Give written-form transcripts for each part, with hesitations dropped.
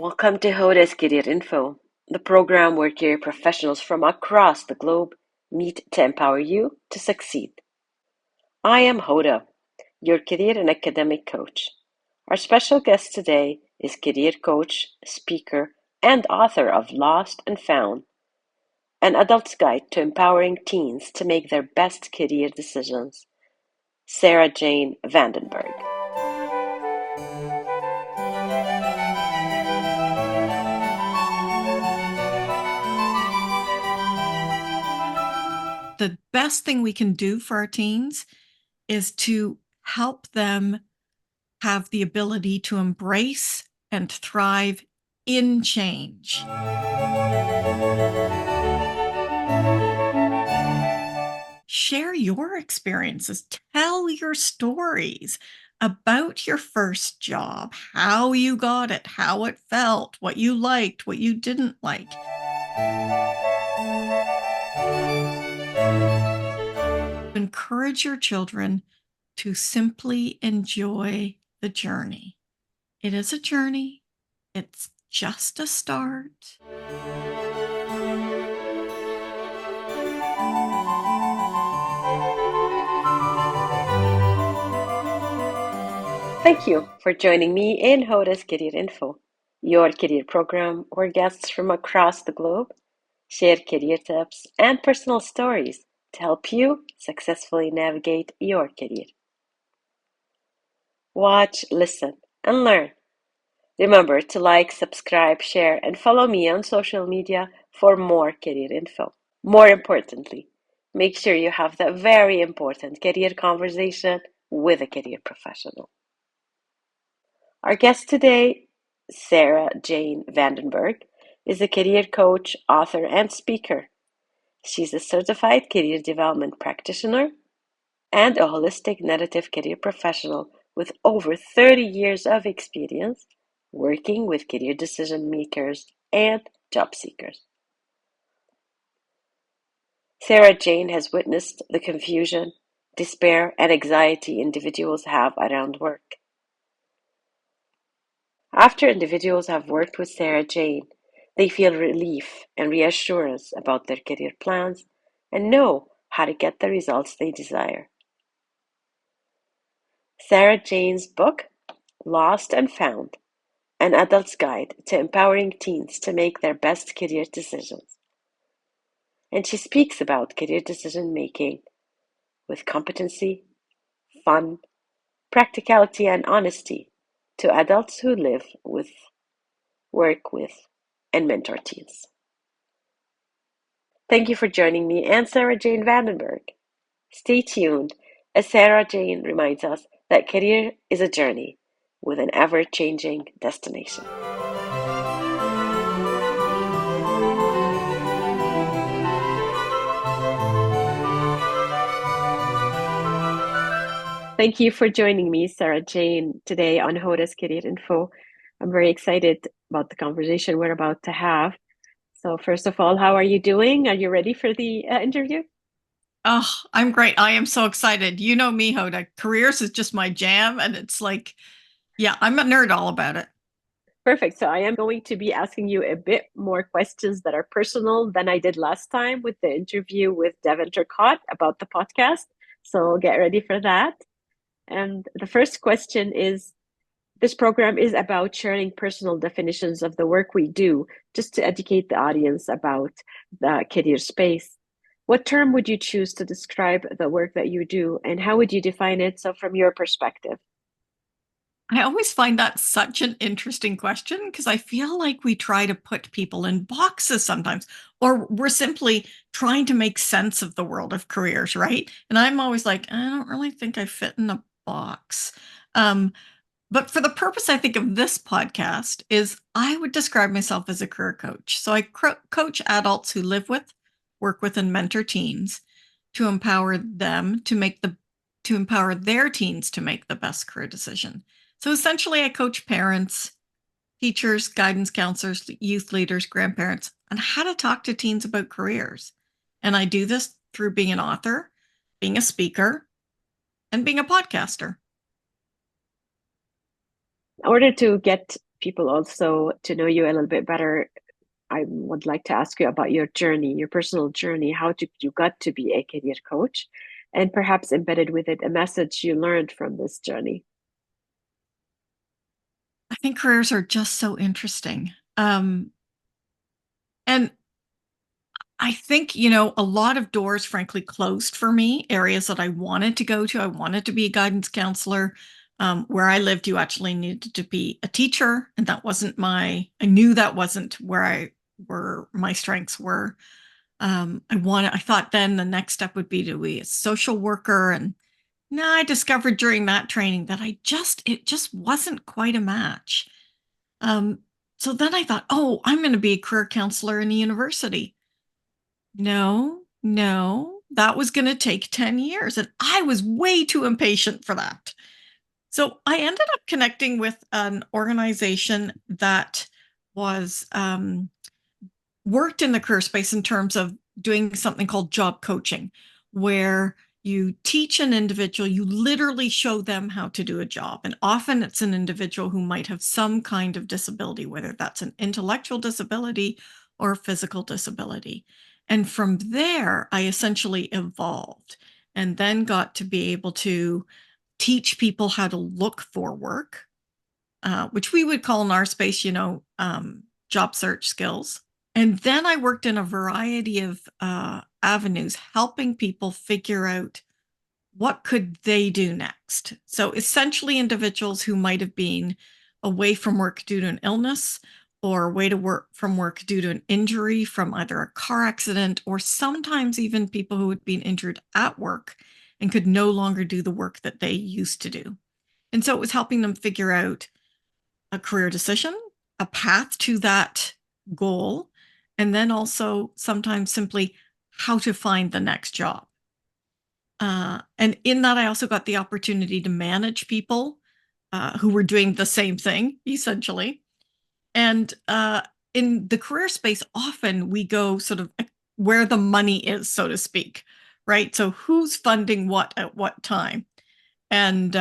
Welcome to Hoda's Career Info, the program where career professionals from across the globe meet to empower you to succeed. I am Hoda, your career and academic coach. Our special guest today is career coach, speaker, and author of Lost and Found, an adult's guide to empowering teens to make their best career decisions, Sarah Jane VandenBerg. The best thing we can do for our teens is to help them have the ability to embrace and thrive in change. Share your experiences, tell your stories about your first job, how you got it, how it felt, what you liked, what you didn't like. Encourage your children to simply enjoy the journey. It is a journey. It's just a start. Thank you for joining me in Hoda's Career Info, your career program where guests from across the globe share career tips and personal stories to help you successfully navigate your career. Watch, listen, and learn. Remember to like, subscribe, share, and follow me on social media for more career info. More importantly, make sure you have that very important career conversation with a career professional. Our guest today, Sarah Jane VandenBerg, is a career coach, author, and speaker. She's a certified career development practitioner and a holistic narrative career professional with over 30 years of experience working with career decision makers and job seekers. Sarah Jane has witnessed the confusion, despair, and anxiety individuals have around work. After individuals have worked with Sarah Jane, they feel relief and reassurance about their career plans and know how to get the results they desire. Sarah Jane's book, Lost and Found, an adult's guide to empowering teens to make their best career decisions. And she speaks about career decision making with competency, fun, practicality, and honesty to adults who live with, work with, and mentor teens. Thank you for joining me and Sarah Jane VandenBerg. Stay tuned as Sarah Jane reminds us that career is a journey with an ever-changing destination. Thank you for joining me, Sarah Jane, today on Hoda's Career Info. I'm very excited about the conversation we're about to have. So first of all, how are you doing? Are you ready for the interview? Oh, I'm great. I am so excited. You know me, Hoda. Careers is just my jam. And it's like, yeah, I'm a nerd all about it. Perfect. So I am going to be asking you a bit more questions that are personal than I did last time with the interview with Devin Turcotte about the podcast. So get ready for that. And the first question is, this program is about sharing personal definitions of the work we do, just to educate the audience about the career space. What term would you choose to describe the work that you do, and how would you define it? So from your perspective. I always find that such an interesting question because I feel like we try to put people in boxes sometimes, or we're simply trying to make sense of the world of careers, right? And I'm always like, I don't really think I fit in a box. But for the purpose, I think, of this podcast is I would describe myself as a career coach. So I coach adults who live with, work with, and mentor teens to empower them to empower their teens to make the best career decision. So essentially, I coach parents, teachers, guidance counselors, youth leaders, grandparents on how to talk to teens about careers. And I do this through being an author, being a speaker, and being a podcaster. In order to get people also to know you a little bit better, I would like to ask you about your journey, your personal journey. How did you got to be a career coach? And perhaps embedded with it, a message you learned from this journey. I think careers are just so interesting. And I think, a lot of doors, frankly, closed for me, areas that I wanted to go to. I wanted to be a guidance counselor. Where I lived, you actually needed to be a teacher. And I knew that wasn't where my strengths were. I thought then the next step would be to be a social worker. And no, I discovered during that training that it just wasn't quite a match. Um, so then I thought, oh, I'm going to be a career counselor in a university. No, no, that was going to take 10 years. And I was way too impatient for that. So I ended up connecting with an organization that was worked in the career space in terms of doing something called job coaching, where you teach an individual, you literally show them how to do a job. And often it's an individual who might have some kind of disability, whether that's an intellectual disability or a physical disability. And from there, I essentially evolved and then got to be able to teach people how to look for work, which we would call in our space, job search skills. And then I worked in a variety of avenues, helping people figure out what could they do next. So essentially individuals who might have been away from work due to an illness or away to work from work due to an injury from either a car accident, or sometimes even people who had been injured at work and could no longer do the work that they used to do. And so it was helping them figure out a career decision, a path to that goal, and then also sometimes simply how to find the next job. And in that, I also got the opportunity to manage people who were doing the same thing, essentially. And in the career space, often we go sort of where the money is, so to speak, right? So who's funding what at what time? And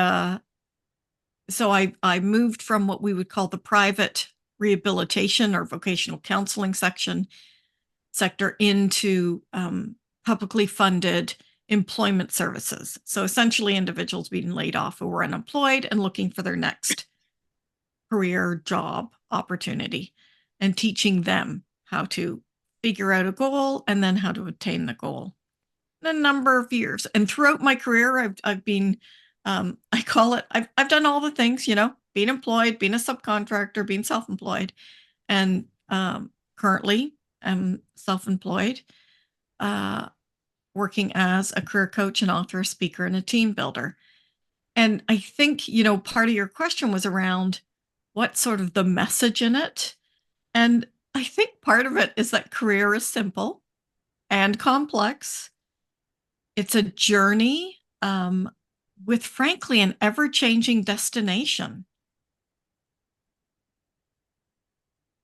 so I moved from what we would call the private rehabilitation or vocational counseling sector into publicly funded employment services. So essentially individuals being laid off who were unemployed and looking for their next career job opportunity, and teaching them how to figure out a goal and then how to attain the goal in a number of years. And throughout my career, I've been, I call it, I've done all the things, being employed, being a subcontractor, being self-employed, and currently I'm self-employed, uh, working as a career coach, and author, a speaker, and a team builder. And I think, part of your question was around what sort of the message in it. And I think part of it is that career is simple and complex. It's a journey with, frankly, an ever changing destination.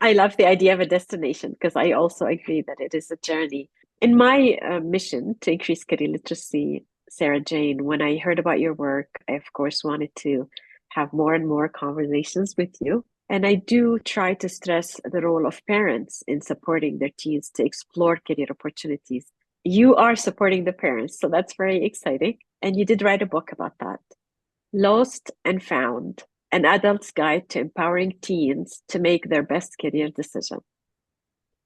I love the idea of a destination because I also agree that it is a journey. In my mission to increase career literacy, Sarah Jane, when I heard about your work, I of course wanted to have more and more conversations with you. And I do try to stress the role of parents in supporting their teens to explore career opportunities. You are supporting the parents, so that's very exciting. And you did write a book about that. Lost and Found, an adult's guide to empowering teens to make their best career decision.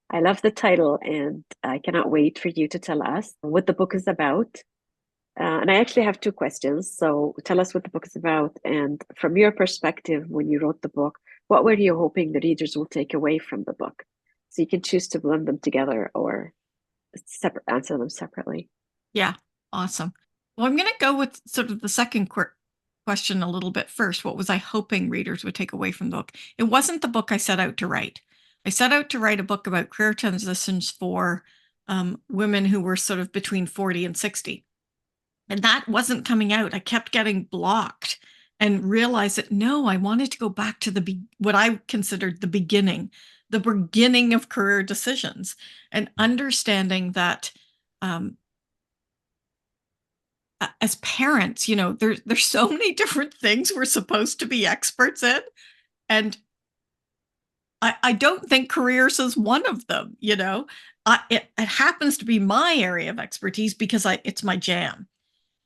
I love the title, and I cannot wait for you to tell us what the book is about. And I actually have two questions. So tell us what the book is about. And from your perspective, when you wrote the book, what were you hoping the readers will take away from the book? So you can choose to blend them together or answer them separately. Yeah, awesome. Well, I'm going to go with sort of the second question a little bit first. What was I hoping readers would take away from the book? It wasn't the book I set out to write. I set out to write a book about career transitions for women who were sort of between 40 and 60. And that wasn't coming out. I kept getting blocked and realized that no, I wanted to go back to what I considered the beginning of career decisions, and understanding that as parents, there's so many different things we're supposed to be experts in. And I don't think careers is one of them, you know. It happens to be my area of expertise because it's my jam.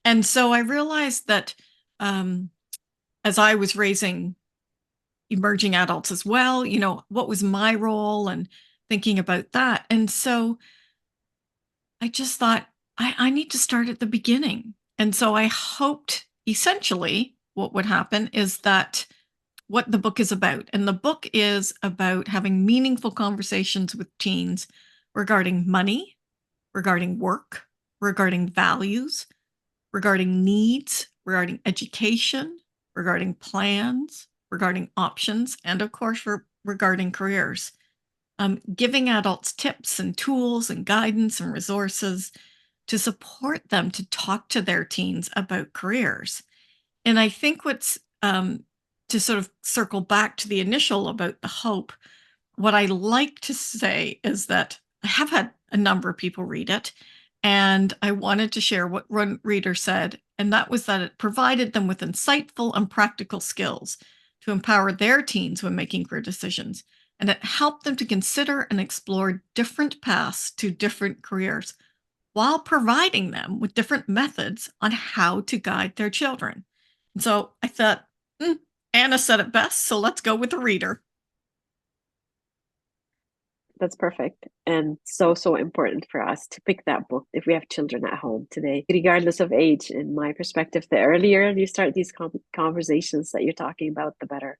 And so I realized that um, as I was raising emerging adults as well, you know, what was my role and thinking about that. And so I just thought, I need to start at the beginning. And so I hoped essentially what would happen is that what the book is about. And the book is about having meaningful conversations with teens regarding money, regarding work, regarding values, regarding needs, regarding education, regarding plans, regarding options, and of course, regarding careers. Giving adults tips and tools and guidance and resources to support them to talk to their teens about careers. And I think what's to sort of circle back to the initial about the hope, what I like to say is that I have had a number of people read it, and I wanted to share what one reader said, and that was that it provided them with insightful and practical skills to empower their teens when making career decisions. And it helped them to consider and explore different paths to different careers while providing them with different methods on how to guide their children. And so I thought, Anna said it best, so let's go with the reader. That's perfect. And so, so important for us to pick that book if we have children at home today, regardless of age. In my perspective, the earlier you start these conversations that you're talking about, the better.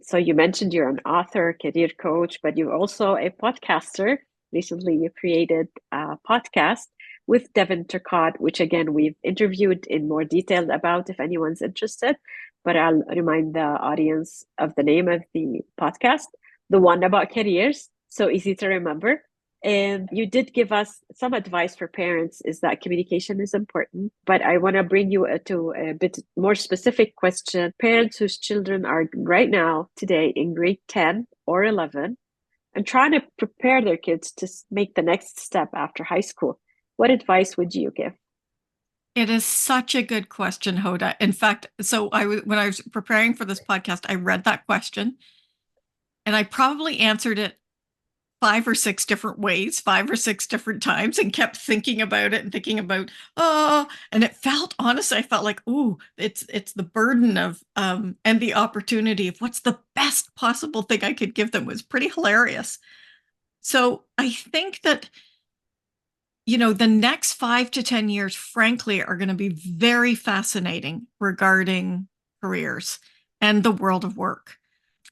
So you mentioned you're an author, career coach, but you're also a podcaster. Recently, you created a podcast with Devin Turcotte, which again, we've interviewed in more detail about if anyone's interested. But I'll remind the audience of the name of the podcast, the one about careers, so easy to remember. And you did give us some advice for parents is that communication is important. But I want to bring you to a bit more specific question. Parents whose children are right now, today, in grade 10 or 11, and trying to prepare their kids to make the next step after high school, what advice would you give? It is such a good question, Hoda. In fact, so when I was preparing for this podcast, I read that question and I probably answered it 5 or 6 different ways, 5 or 6 different times, and kept thinking about it and thinking about, and it felt, honestly, I felt like, ooh, it's the burden of and the opportunity of what's the best possible thing I could give them was pretty hilarious. So I think that, you know, the next 5 to 10 years, frankly, are going to be very fascinating regarding careers and the world of work.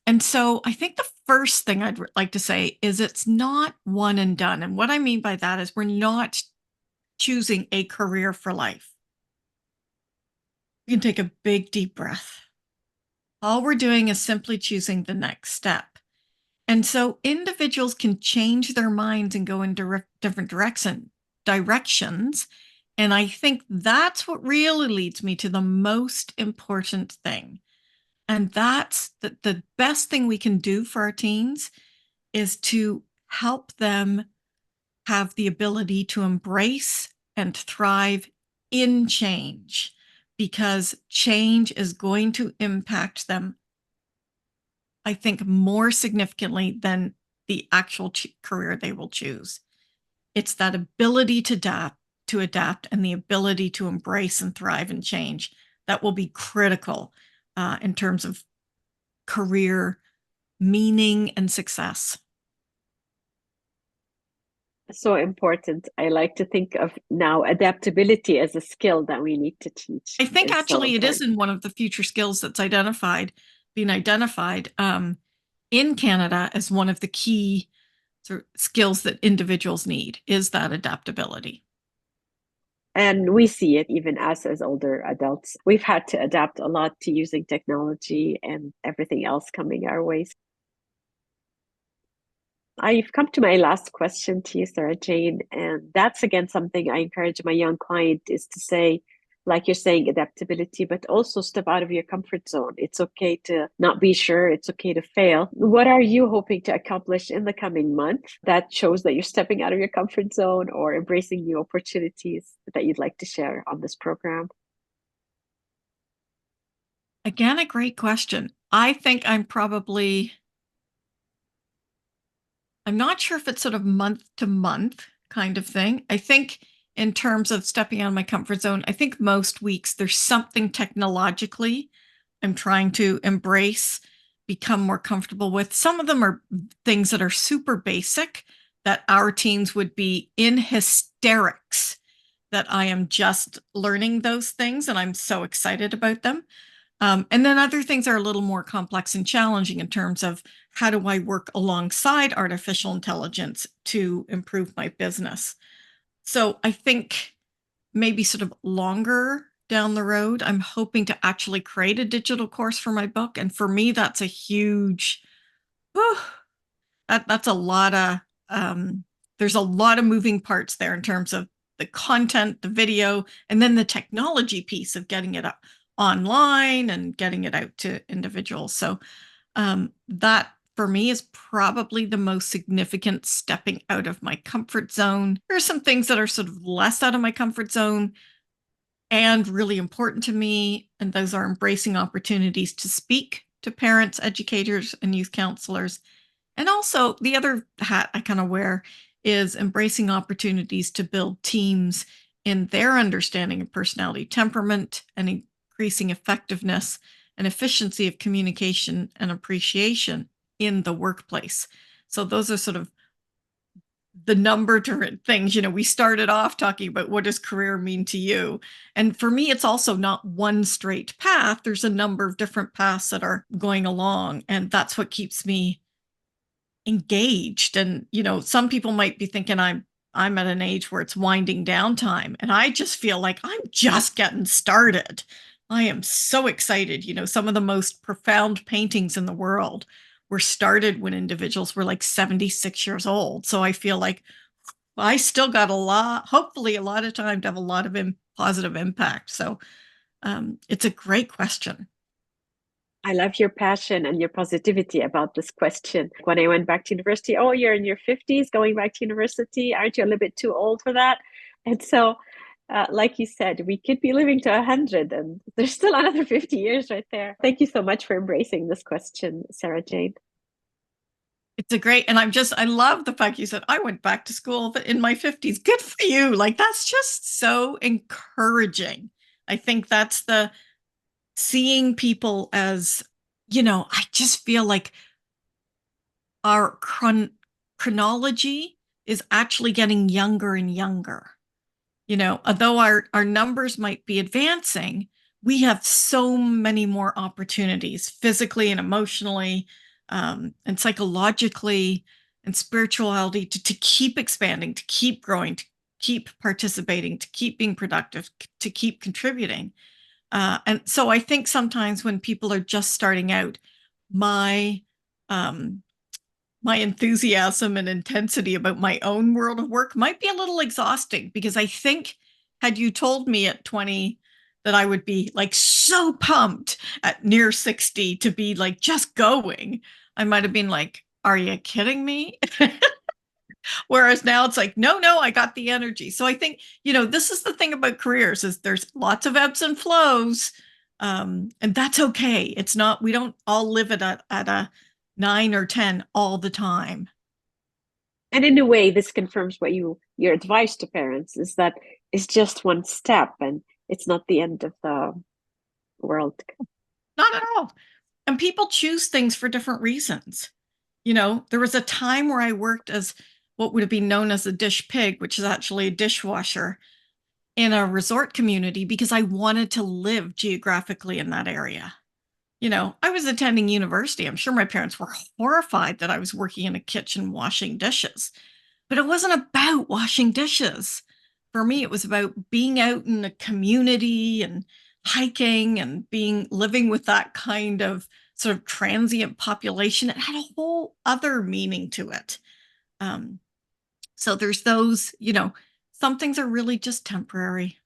And so I think the first thing I'd like to say is it's not one and done. And what I mean by that is we're not choosing a career for life. You can take a big, deep breath. All we're doing is simply choosing the next step. And so individuals can change their minds and go in different directions. And I think that's what really leads me to the most important thing. And that's the best thing we can do for our teens is to help them have the ability to embrace and thrive in change because change is going to impact them, I think, more significantly than the actual career they will choose. It's that ability to adapt and the ability to embrace and thrive and change that will be critical in terms of career meaning and success. So important. I like to think of now adaptability as a skill that we need to teach. I think It's so actually it is important. in one of the future skills that's being identified in Canada as one of the key sort of skills that individuals need is that adaptability. And we see it even us as older adults. We've had to adapt a lot to using technology and everything else coming our way. I've come to my last question to you, Sarah Jane, and that's again something I encourage my young client is to say, like you're saying, adaptability, but also step out of your comfort zone. It's okay to not be sure. It's okay to fail. What are you hoping to accomplish in the coming month that shows that you're stepping out of your comfort zone or embracing new opportunities that you'd like to share on this program? Again, a great question. I think I'm probably I'm not sure if it's sort of month to month kind of thing. I think in terms of stepping out of my comfort zone, I think most weeks there's something technologically I'm trying to embrace, become more comfortable with. Some of them are things that are super basic that our teens would be in hysterics that I am just learning those things and I'm so excited about them. And then other things are a little more complex and challenging in terms of how do I work alongside artificial intelligence to improve my business. So I think maybe sort of longer down the road, I'm hoping to actually create a digital course for my book. And for me, that's a huge, whew, that's a lot of, um, there's a lot of moving parts there in terms of the content, the video, and then the technology piece of getting it up online and getting it out to individuals. So that for me is probably the most significant stepping out of my comfort zone. There are some things that are sort of less out of my comfort zone and really important to me, and those are embracing opportunities to speak to parents, educators, and youth counselors. And also, the other hat I kind of wear is embracing opportunities to build teams in their understanding of personality, temperament, and increasing effectiveness and efficiency of communication and appreciation in the workplace. So, those are sort of the number different things. We started off talking about what does career mean to you? And for me, it's also not one straight path. There's a number of different paths that are going along. And that's what keeps me engaged. And some people might be thinking I'm at an age where it's winding down time, and I just feel like I'm just getting started. I am so excited. Some of the most profound paintings in the world were started when individuals were like 76 years old. So I feel like I still got hopefully a lot of time to have a lot of positive impact. So it's a great question. I love your passion and your positivity about this question. When I went back to university, oh, you're in your 50s going back to university. Aren't you a little bit too old for that? And so, like you said, we could be living to 100 and there's still another 50 years right there. Thank you so much for embracing this question, Sarah Jane. It's a great, and I love the fact you said I went back to school in my 50s. Good for you. Like, that's just so encouraging. I think that's the seeing people as, I just feel like our chronology is actually getting younger and younger. Although our numbers might be advancing, we have so many more opportunities physically and emotionally, and psychologically and spirituality to keep expanding, to keep growing, to keep participating, to keep being productive, to keep contributing. And so I think sometimes when people are just starting out, my um, my enthusiasm and intensity about my own world of work might be a little exhausting, because I think had you told me at 20 that I would be like so pumped at near 60 to be like just going, I might have been like, are you kidding me? Whereas now it's like, no, I got the energy. So I think, this is the thing about careers is there's lots of ebbs and flows. And that's okay. It's not, we don't all live at a 9 or 10 all the time. And in a way, this confirms what your advice to parents is that it's just one step and it's not the end of the world. Not at all. And people choose things for different reasons. There was a time where I worked as what would have been known as a dish pig, which is actually a dishwasher in a resort community, because I wanted to live geographically in that area. I was attending university. I'm sure my parents were horrified that I was working in a kitchen washing dishes, but it wasn't about washing dishes. For me, it was about being out in the community and hiking and living with that kind of sort of transient population. It had a whole other meaning to it. Um, so there's those, some things are really just temporary.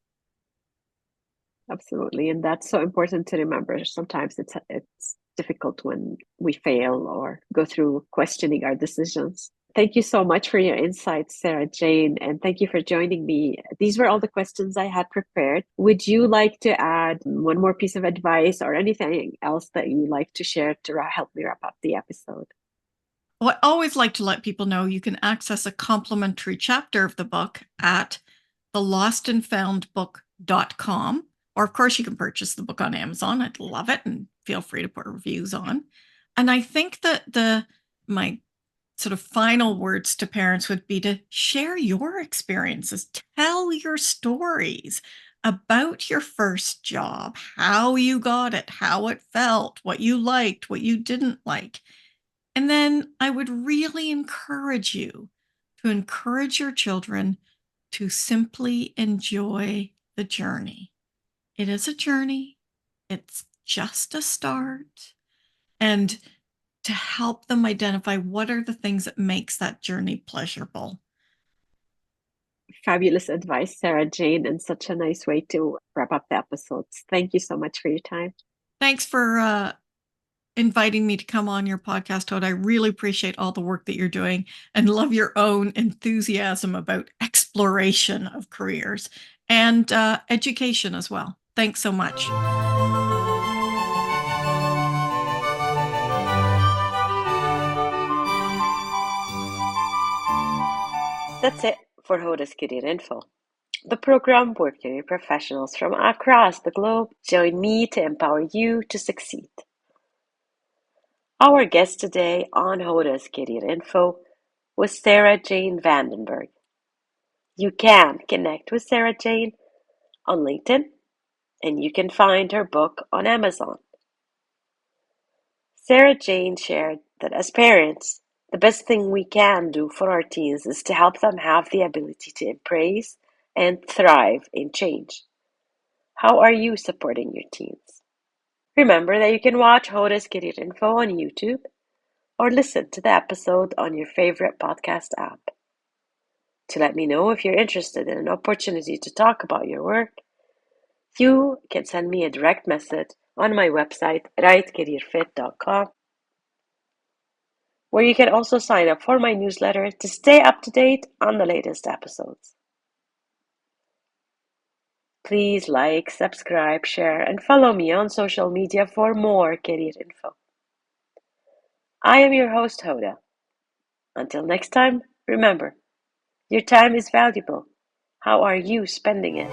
Absolutely. And that's so important to remember. Sometimes it's difficult when we fail or go through questioning our decisions. Thank you so much for your insights, Sarah Jane, and thank you for joining me. These were all the questions I had prepared. Would you like to add one more piece of advice or anything else that you like to share to help me wrap up the episode? I always like to let people know you can access a complimentary chapter of the book at thelostandfoundbook.com. Or, of course, you can purchase the book on Amazon. I'd love it. And feel free to put reviews on. And I think that my sort of final words to parents would be to share your experiences, tell your stories about your first job, how you got it, how it felt, what you liked, what you didn't like. And then I would really encourage you to encourage your children to simply enjoy the journey. It is a journey, it's just a start. And to help them identify what are the things that makes that journey pleasurable. Fabulous advice, Sarah Jane, and such a nice way to wrap up the episodes. Thank you so much for your time. Thanks for inviting me to come on your podcast, Hoda. I really appreciate all the work that you're doing and love your own enthusiasm about exploration of careers and education as well. Thanks so much. That's it for Hoda's Career Info, the program where career professionals from across the globe join me to empower you to succeed. Our guest today on Hoda's Career Info was Sarah Jane VandenBerg. You can connect with Sarah Jane on LinkedIn, and you can find her book on Amazon. Sarah Jane shared that as parents, the best thing we can do for our teens is to help them have the ability to embrace and thrive in change. How are you supporting your teens? Remember that you can watch Hoda's Career Info on YouTube or listen to the episode on your favorite podcast app. To let me know if you're interested in an opportunity to talk about your work, you can send me a direct message on my website, rightcareerfit.com, where you can also sign up for my newsletter to stay up to date on the latest episodes. Please like, subscribe, share, and follow me on social media for more career info. I am your host, Hoda. Until next time, remember, your time is valuable. How are you spending it?